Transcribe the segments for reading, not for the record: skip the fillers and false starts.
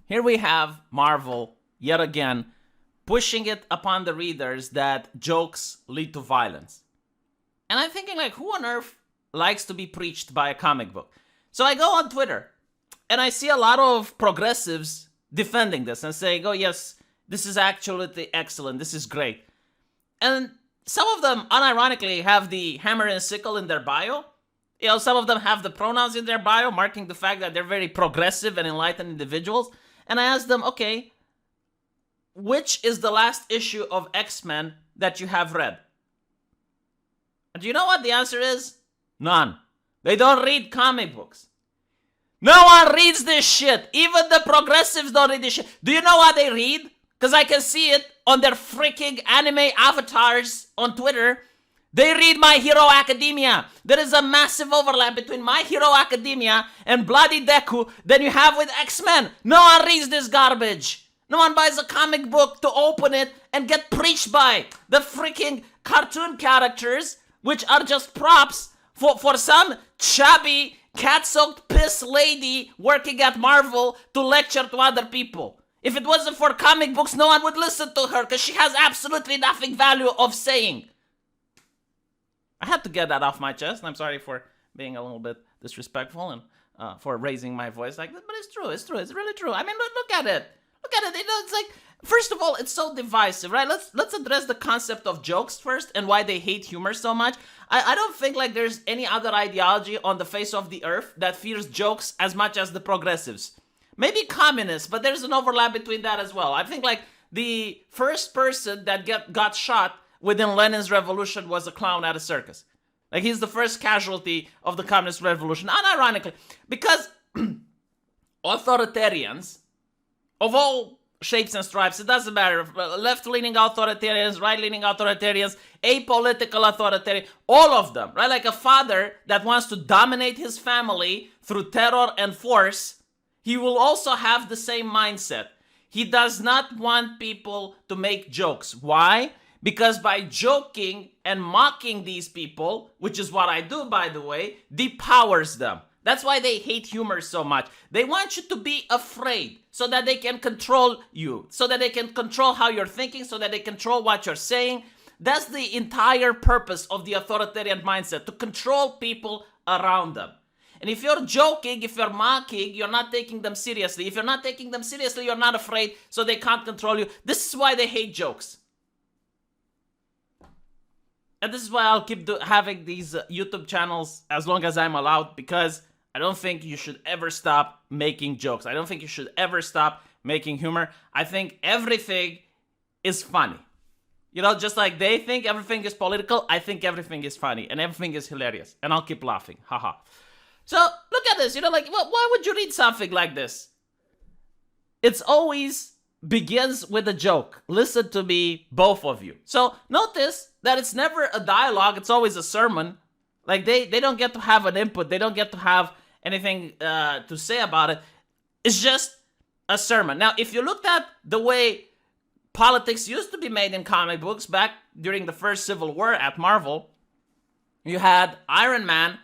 Here we have Marvel, yet again, pushing it upon the readers that jokes lead to violence. And I'm thinking, like, who on earth likes to be preached by a comic book? So I go on Twitter, and I see a lot of progressives defending this and saying, oh, yes, this is actually excellent, this is great. And some of them, unironically, have the hammer and sickle in their bio. You know, some of them have the pronouns in their bio, marking the fact that they're very progressive and enlightened individuals. And I asked them, okay, which is the last issue of X-Men that you have read? And do you know what the answer is? None. They don't read comic books. No one reads this shit. Even the progressives don't read this shit. Do you know what they read? Because I can see it on their freaking anime avatars on Twitter. They read My Hero Academia. There is a massive overlap between My Hero Academia and Bloody Deku than you have with X-Men. No one reads this garbage. No one buys a comic book to open it and get preached by the freaking cartoon characters, which are just props for some chubby, cat-soaked piss lady working at Marvel to lecture to other people. If it wasn't for comic books, no one would listen to her because she has absolutely nothing value of saying. I had to get that off my chest. I'm sorry for being a little bit disrespectful and for raising my voice like that, but it's true. It's true. It's really true. I mean, look at it. Look at it. You know, it's like, first of all, it's so divisive, right? Let's address the concept of jokes first and why they hate humor so much. I don't think like there's any other ideology on the face of the earth that fears jokes as much as the progressives. Maybe communists, but there's an overlap between that as well. I think like the first person that got shot within Lenin's revolution was a clown at a circus. Like, he's the first casualty of the communist revolution, unironically, because authoritarians of all shapes and stripes, it doesn't matter, left-leaning authoritarians, right-leaning authoritarians, apolitical authoritarians, all of them, right? Like a father that wants to dominate his family through terror and force, he will also have the same mindset. He does not want people to make jokes. Why? Because by joking and mocking these people, which is what I do, by the way, depowers them. That's why they hate humor so much. They want you to be afraid so that they can control you, so that they can control how you're thinking, so that they control what you're saying. That's the entire purpose of the authoritarian mindset, to control people around them. And if you're joking, if you're mocking, you're not taking them seriously. If you're not taking them seriously, you're not afraid, so they can't control you. This is why they hate jokes. And this is why I'll keep having these YouTube channels as long as I'm allowed, because I don't think you should ever stop making jokes. I don't think you should ever stop making humor. I think everything is funny. You know, just like they think everything is political, I think everything is funny and everything is hilarious. And I'll keep laughing. Haha. So, look at this. You know, like, why would you read something like this? It's always begins with a joke. Listen to me, both of you. So, notice that it's never a dialogue. It's always a sermon. Like, they don't get to have an input. They don't get to have anything to say about it. It's just a sermon. Now, if you looked at the way politics used to be made in comic books back during the first Civil War at Marvel, you had Iron Man,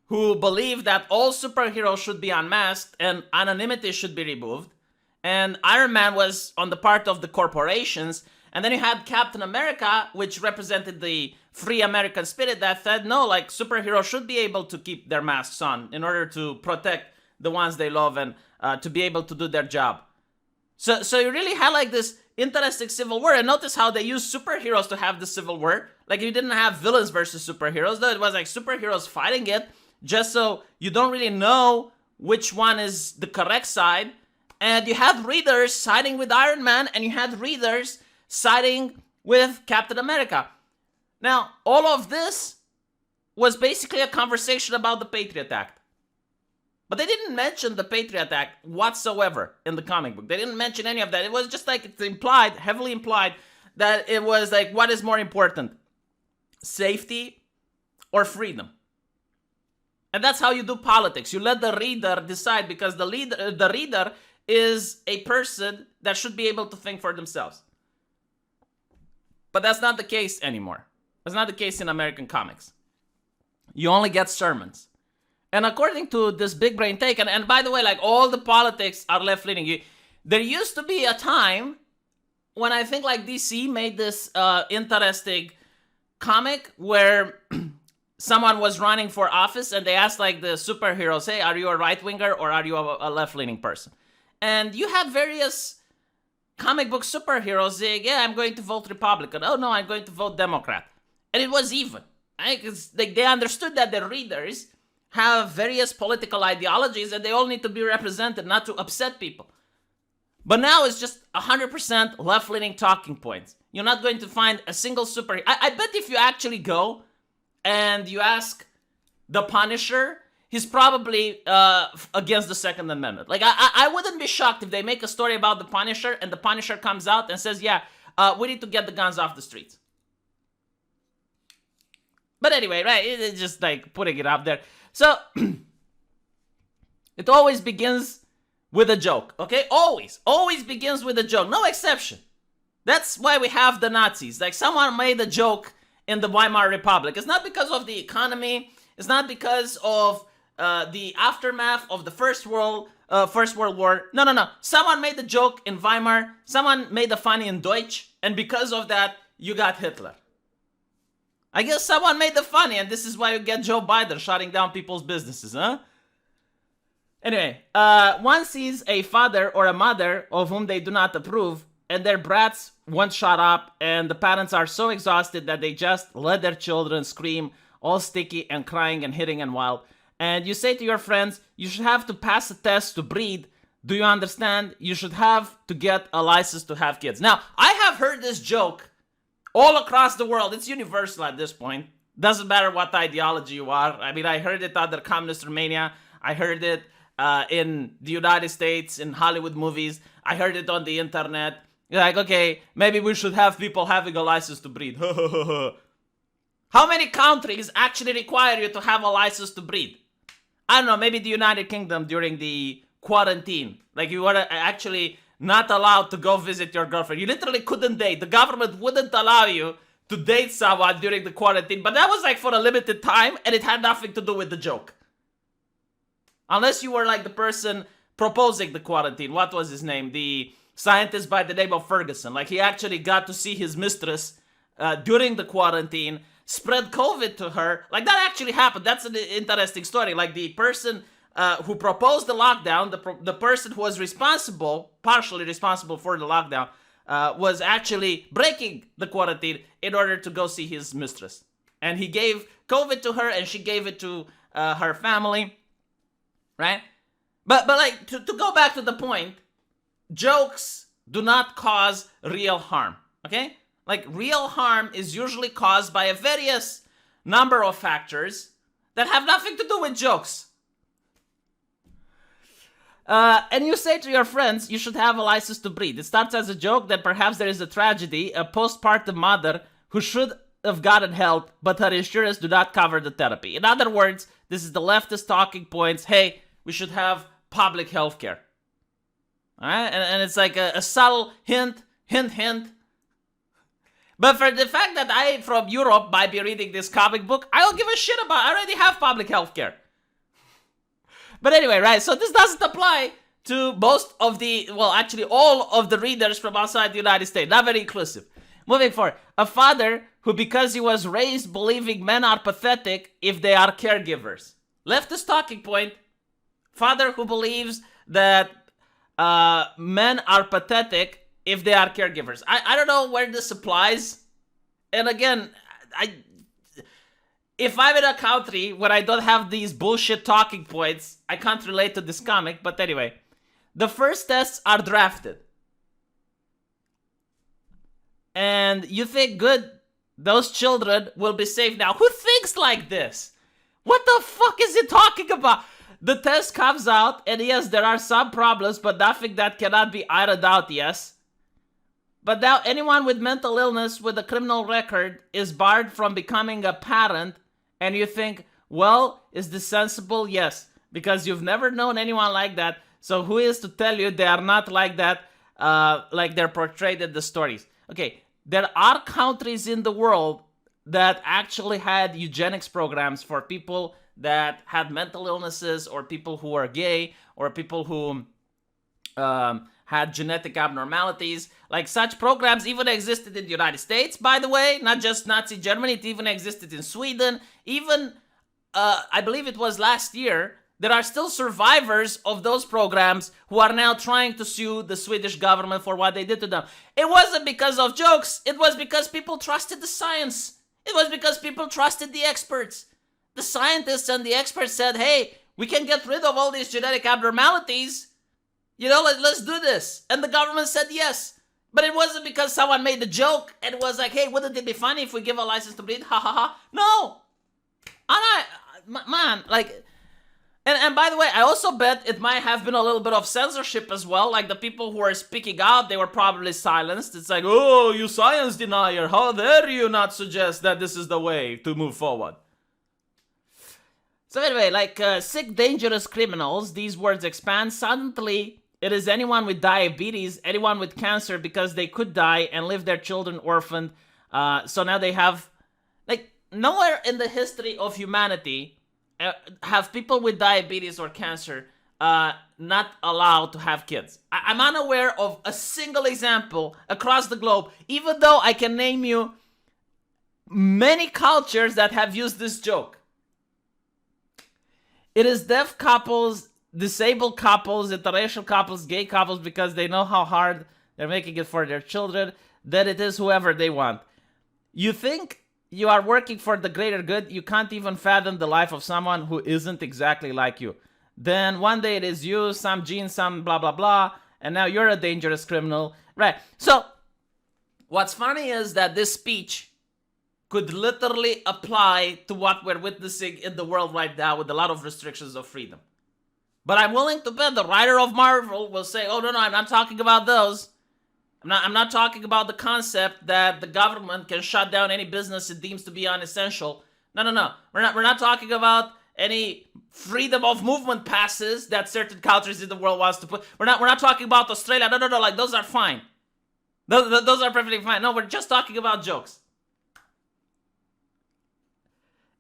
who believed that all superheroes should be unmasked and anonymity should be removed. And Iron Man was on the part of the corporations. And then you had Captain America, which represented the free American spirit that said, no, like, superheroes should be able to keep their masks on in order to protect the ones they love and to be able to do their job. So you really had like this interesting civil war. And notice how they used superheroes to have the civil war. Like, you didn't have villains versus superheroes, though. It was like superheroes fighting it, just so you don't really know which one is the correct side. And you had readers siding with Iron Man, and you had readers siding with Captain America. Now, all of this was basically a conversation about the Patriot Act. But they didn't mention the Patriot Act whatsoever in the comic book. They didn't mention any of that. It was just like, it's implied, heavily implied, that it was like, what is more important? Safety or freedom? And that's how you do politics. You let the reader decide, because the reader is a person that should be able to think for themselves. But that's not the case anymore. That's not the case in American comics. You only get sermons. And according to this big brain take, and by the way, like, all the politics are left-leaning. There used to be a time when I think like DC made this interesting comic where someone was running for office and they asked like the superheroes, hey, are you a right-winger or are you a left-leaning person? And you had various comic book superheroes saying, yeah, I'm going to vote Republican. Oh no, I'm going to vote Democrat. And it was even. Right? 'Cause they understood that the readers have various political ideologies and they all need to be represented, not to upset people. But now it's just 100% left-leaning talking points. You're not going to find a single superhero. I bet if you actually go and you ask the Punisher, he's probably against the Second Amendment. Like, I wouldn't be shocked if they make a story about the Punisher and the Punisher comes out and says, yeah, we need to get the guns off the streets. But anyway, right, it's just like putting it out there. So, it always begins with a joke, okay? Always begins with a joke, no exception. That's why we have the Nazis. Like, someone made a joke in the Weimar Republic. It's not because of the economy. It's not because of the aftermath of the First World War. No. Someone made the joke in Weimar. Someone made the funny in Deutsch. And because of that, you got Hitler. I guess someone made the funny, and this is why you get Joe Biden shutting down people's businesses, huh? Anyway, one sees a father or a mother of whom they do not approve, and their brats won't shut up, and the parents are so exhausted that they just let their children scream, all sticky and crying and hitting and wild. And you say to your friends, you should have to pass a test to breed. Do you understand? You should have to get a license to have kids. Now, I have heard this joke all across the world. It's universal at this point. Doesn't matter what ideology you are. I mean, I heard it under communist Romania. I heard it in the United States, in Hollywood movies. I heard it on the internet. You're like, okay, maybe we should have people having a license to breed. How many countries actually require you to have a license to breed? I don't know, maybe the United Kingdom during the quarantine. Like, you were actually not allowed to go visit your girlfriend. You literally couldn't date. The government wouldn't allow you to date someone during the quarantine. But that was like for a limited time, and it had nothing to do with the joke. Unless you were like the person proposing the quarantine. What was his name? The scientist by the name of Ferguson. Like, he actually got to see his mistress during the quarantine, spread COVID to her. Like, that actually happened. That's an interesting story. Like, the person who proposed the lockdown, the person who was responsible, partially responsible for the lockdown, was actually breaking the quarantine in order to go see his mistress. And he gave COVID to her, and she gave it to her family, right? But like, to go back to the point, jokes do not cause real harm, okay? Like, real harm is usually caused by a various number of factors that have nothing to do with jokes. And you say to your friends, you should have a license to breed. It starts as a joke that perhaps there is a tragedy, a postpartum mother who should have gotten help, but her insurance do not cover the therapy. In other words, this is the leftist talking points. Hey, we should have public health care. All right? And it's like a subtle hint. But for the fact that I, from Europe, might be reading this comic book, I don't give a shit about it. I already have public health care. But anyway, right, so this doesn't apply to most of the, well, actually all of the readers from outside the United States. Not very inclusive. Moving forward. A father who, because he was raised believing men are pathetic if they are caregivers. Leftist talking point. Father who believes that men are pathetic if they are caregivers. I don't know where this applies. And again, if I'm in a country where I don't have these bullshit talking points, I can't relate to this comic. But anyway, the first tests are drafted. And you think, good, those children will be safe now. Who thinks like this? What the fuck is he talking about? The test comes out, and yes, there are some problems, but nothing that cannot be ironed out, yes. But now anyone with mental illness with a criminal record is barred from becoming a parent. And you think, well, is this sensible? Yes, because you've never known anyone like that. So who is to tell you they are not like that, like they're portrayed in the stories? Okay, there are countries in the world that actually had eugenics programs for people that had mental illnesses, or people who are gay, or people who have had genetic abnormalities. Like, such programs even existed in the United States, by the way, not just Nazi Germany. It even existed in Sweden. Even, I believe it was last year, there are still survivors of those programs who are now trying to sue the Swedish government for what they did to them. It wasn't because of jokes. It was because people trusted the science. It was because people trusted the experts. The scientists and the experts said, hey, we can get rid of all these genetic abnormalities. You know, let's do this. And the government said yes. But it wasn't because someone made a joke and it was like, hey, wouldn't it be funny if we give a license to breed? Ha ha ha. No. Man, like... And by the way, I also bet it might have been a little bit of censorship as well. Like, the people who were speaking out, they were probably silenced. It's like, oh, you science denier, how dare you not suggest that this is the way to move forward? So anyway, like, sick, dangerous criminals, these words expand. Suddenly, it is anyone with diabetes, anyone with cancer, because they could die and leave their children orphaned. So now they have, like, nowhere in the history of humanity have people with diabetes or cancer not allowed to have kids. I'm unaware of a single example across the globe, even though I can name you many cultures that have used this joke. It is deaf couples, disabled couples, interracial couples, gay couples, because they know how hard they're making it for their children, that it is whoever they want. You think you are working for the greater good, you can't even fathom the life of someone who isn't exactly like you. Then one day it is you, some gene, some blah blah blah, and now you're a dangerous criminal. Right. So, what's funny is that this speech could literally apply to what we're witnessing in the world right now with a lot of restrictions of freedom. But I'm willing to bet the writer of Marvel will say, oh no, I'm not talking about those. I'm not talking about the concept that the government can shut down any business it deems to be unessential. No. We're not talking about any freedom of movement passes that certain countries in the world wants to put. We're not talking about Australia. No. Like, those are fine. Those are perfectly fine. No, we're just talking about jokes.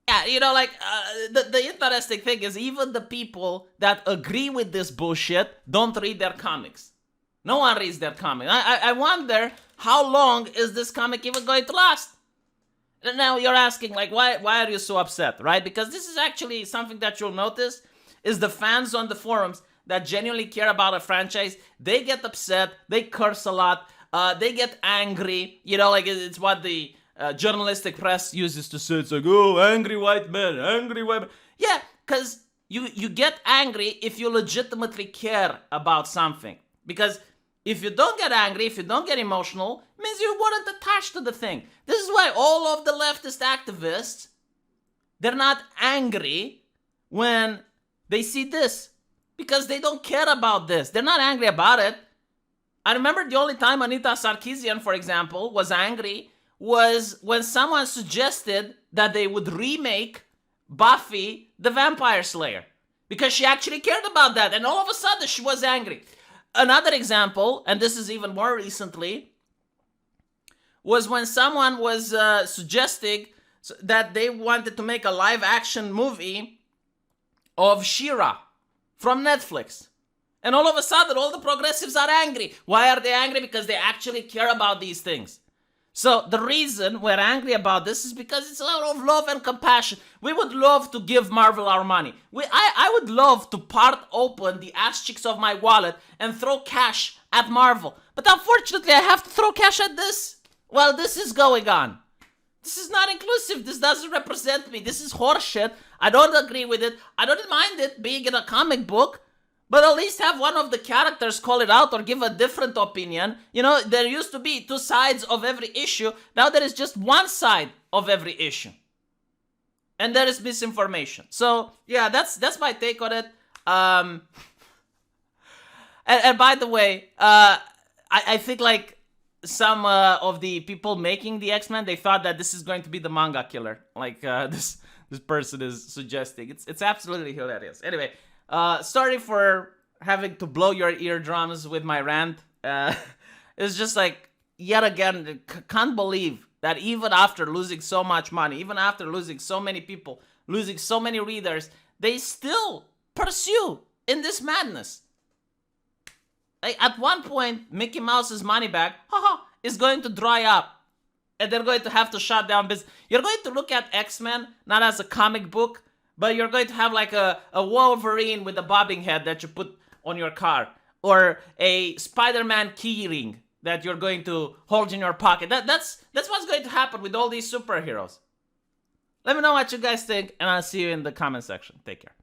Yeah, you know, like, the interesting thing is even the people that agree with this bullshit don't read their comics. No one reads their comic. I wonder how long is this comic even going to last? And now you're asking, like, why are you so upset, right? Because this is actually something that you'll notice is the fans on the forums that genuinely care about a franchise. They get upset. They curse a lot. They get angry. You know, like, it's what the journalistic press uses to say. It's like, oh, angry white man, angry white man. Yeah, because you get angry if you legitimately care about something. Because if you don't get angry, if you don't get emotional, it means you weren't attached to the thing. This is why all of the leftist activists, they're not angry when they see this. Because they don't care about this. They're not angry about it. I remember the only time Anita Sarkeesian, for example, was angry was when someone suggested that they would remake Buffy the Vampire Slayer. Because she actually cared about that. And all of a sudden, she was angry. Another example, and this is even more recently, was when someone was suggesting that they wanted to make a live-action movie of She-Ra from Netflix. And all of a sudden, all the progressives are angry. Why are they angry? Because they actually care about these things. So the reason we're angry about this is because it's a lot of love and compassion. We would love to give Marvel our money. I would love to part open the ass cheeks of my wallet and throw cash at Marvel. But unfortunately, I have to throw cash at this while this is going on. This is not inclusive. This doesn't represent me. This is horseshit. I don't agree with it. I don't mind it being in a comic book. But at least have one of the characters call it out or give a different opinion. You know, there used to be two sides of every issue. Now there is just one side of every issue. And there is misinformation. So, yeah, that's my take on it. And by the way, I think, like, some of the people making the X-Men, they thought that this is going to be the manga killer. Like, this person is suggesting. It's absolutely hilarious. Anyway. Sorry for having to blow your eardrums with my rant. It's just like, yet again, can't believe that even after losing so much money, even after losing so many people, losing so many readers, they still pursue in this madness. At one point, Mickey Mouse's money bag, haha, is going to dry up. And they're going to have to shut down business. You're going to look at X-Men not as a comic book, but you're going to have like a Wolverine with a bobbing head that you put on your car, or a Spider-Man keyring that you're going to hold in your pocket. That's what's going to happen with all these superheroes. Let me know what you guys think, and I'll see you in the comment section. Take care.